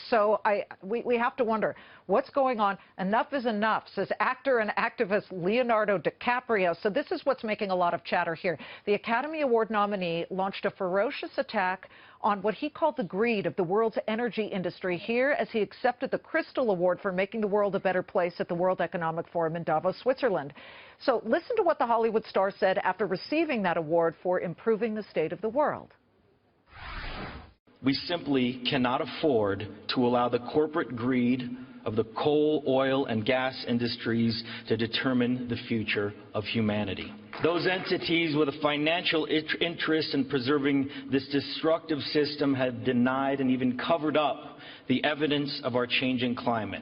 So we have to wonder what's going on. Enough is enough, says actor and activist Leonardo DiCaprio. So this is what's making a lot of chatter here. The Academy Award nominee launched a ferocious attack on what he called the greed of the world's energy industry here as he accepted the Crystal Award for making the world a better place at the World Economic Forum in Davos, Switzerland. So listen to what the Hollywood star said after receiving that award for improving the state of the world. We simply cannot afford to allow the corporate greed of the coal, oil, and gas industries to determine the future of humanity. Those entities with a financial interest in preserving this destructive system have denied and even covered up the evidence of our changing climate.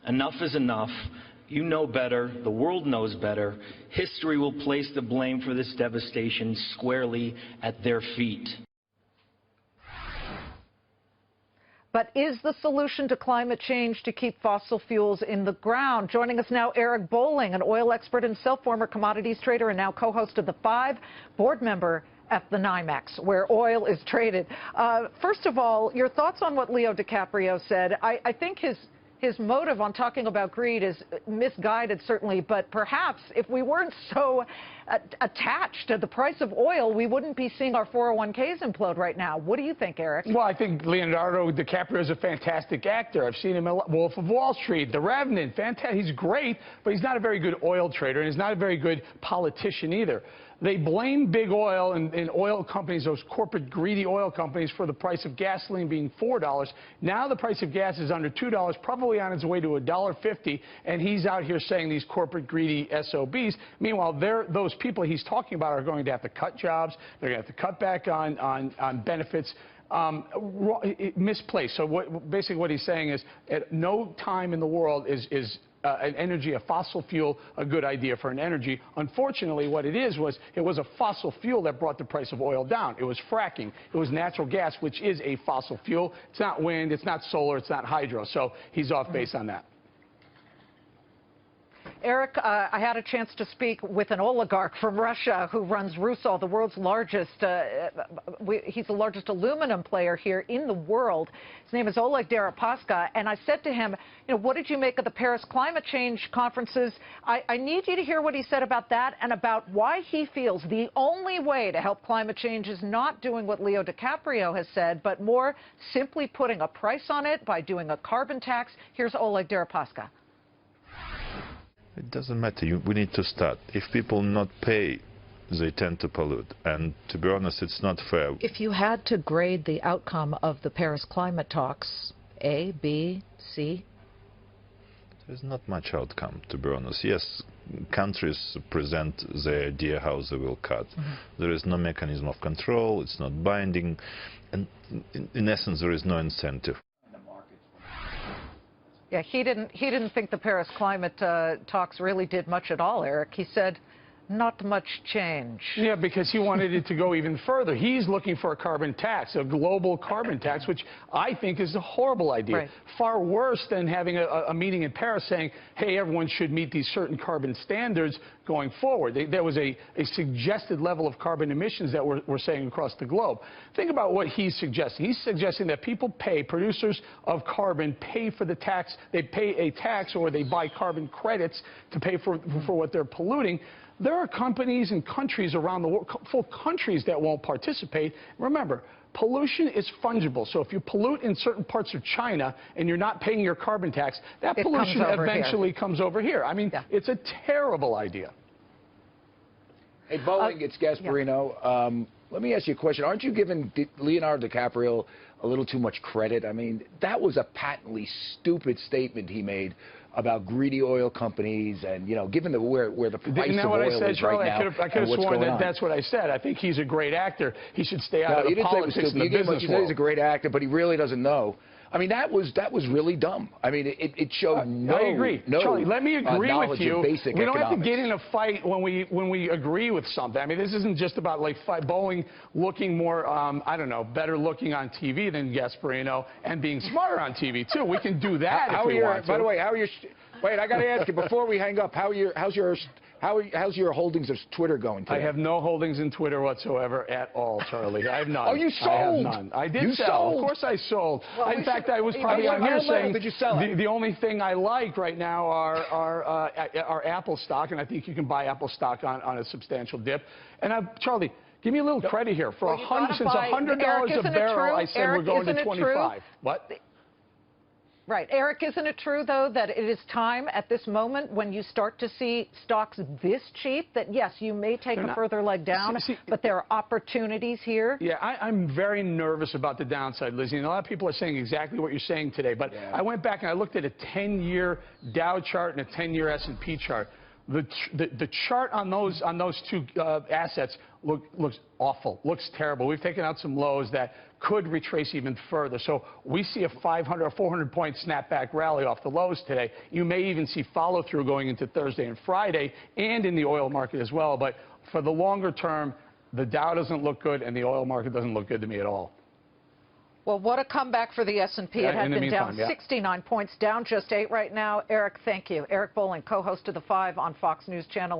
Enough is enough. You know better. The world knows better. History will place the blame for this devastation squarely at their feet. But is the solution to climate change to keep fossil fuels in the ground? Joining us now, Eric Bolling, an oil expert himself, former commodities trader, and now co-host of The Five, board member at the NYMEX, where oil is traded. First of all, your thoughts on what Leo DiCaprio said. I think his motive on talking about greed is misguided, certainly, but perhaps if we weren't so attached to the price of oil, we wouldn't be seeing our 401ks implode right now. What do you think, Eric? Well, I think Leonardo DiCaprio is a fantastic actor. I've seen him in Wolf of Wall Street, The Revenant. Fantastic. He's great, but he's not a very good oil trader, and he's not a very good politician either. They blame big oil and oil companies, those corporate greedy oil companies, for the price of gasoline being $4. Now the price of gas is under $2, probably on its way to $1.50, and he's out here saying these corporate greedy SOBs. Meanwhile, those people he's talking about are going to have to cut jobs. They're going to have to cut back on benefits. Misplaced. So basically what he's saying is at no time in the world is an energy, a fossil fuel, a good idea for an energy. Unfortunately, what it was a fossil fuel that brought the price of oil down. It was fracking. It was natural gas, which is a fossil fuel. It's not wind, it's not solar, it's not hydro. So he's off base on that. Eric, I had a chance to speak with an oligarch from Russia who runs Rusal, the world's largest, he's the largest aluminum player here in the world. His name is Oleg Deripaska, and I said to him, you know, what did you make of the Paris climate change conferences? I need you to hear what he said about that and about why he feels the only way to help climate change is not doing what Leo DiCaprio has said, but more simply putting a price on it by doing a carbon tax. Here's Oleg Deripaska. It doesn't matter. We need to start. If people not pay, they tend to pollute. And to be honest, it's not fair. If you had to grade the outcome of the Paris climate talks, A, B, C? There's not much outcome, to be honest. Yes, countries present their idea how they will cut. There is no mechanism of control. It's not binding. And in essence, there is no incentive. Yeah, he didn't think the Paris climate talks really did much at all, Eric. He said, not much change. Yeah, because he wanted it to go even further. He's looking for a carbon tax, a global carbon tax, which I think is a horrible idea. Right. Far worse than having a meeting in Paris saying, hey, everyone should meet these certain carbon standards going forward. There was a suggested level of carbon emissions that we're saying across the globe. Think about what he's suggesting. He's suggesting that people pay, producers of carbon pay for the tax. They pay a tax or they buy carbon credits to pay for what they're polluting. There are companies and countries around the world, full countries that won't participate. Remember, pollution is fungible. So if you pollute in certain parts of China and you're not paying your carbon tax, that pollution eventually comes over here. I mean, it's a terrible idea. Hey, Bolling, it's Gasparino. Yeah. Let me ask you a question. Aren't you giving Leonardo DiCaprio a little too much credit? I mean, that was a patently stupid statement he made about greedy oil companies and, you know, given where the price of oil is right now. I could have sworn that that's what I said. I think he's a great actor. He should stay out of the politics and the business world. You said he's a great actor, but he really doesn't know. I mean, that was really dumb. I mean, it showed I agree. Charlie, let me agree with you. We don't have to get in a fight when we agree with something. I mean, this isn't just about like Bolling looking more, I don't know, better looking on TV than Gasparino and being smarter on TV too. We can do that if we want to. By the way, how are your? Wait, I got to ask you before we hang up. How's your How's your holdings of Twitter going today? I have no holdings in Twitter whatsoever at all, Charlie. I have none. Oh, you sold? I have none. I did sell. Sold. Of course I sold. Well, in fact, I was probably on here saying did you sell it? the only thing I like right now are Apple stock, and I think you can buy Apple stock on a substantial dip. And Charlie, give me a little credit here. For since $100 a barrel, I said we're going to 25. What? Right. Eric, isn't it true, though, that it is time at this moment when you start to see stocks this cheap that, yes, you may take a further leg down, but there are opportunities here? Yeah, I'm very nervous about the downside, Lizzie. And a lot of people are saying exactly what you're saying today. But I went back and I looked at a 10-year Dow chart and a 10-year S&P chart. The chart on those two assets looks awful, looks terrible. We've taken out some lows that could retrace even further. So we see a 500 or 400-point snapback rally off the lows today. You may even see follow-through going into Thursday and Friday and in the oil market as well. But for the longer term, the Dow doesn't look good and the oil market doesn't look good to me at all. Well, what a comeback for the S&P. It had been down 69 points, down just 8 right now. Eric, thank you. Eric Bolling, co-host of The 5 on Fox News Channel.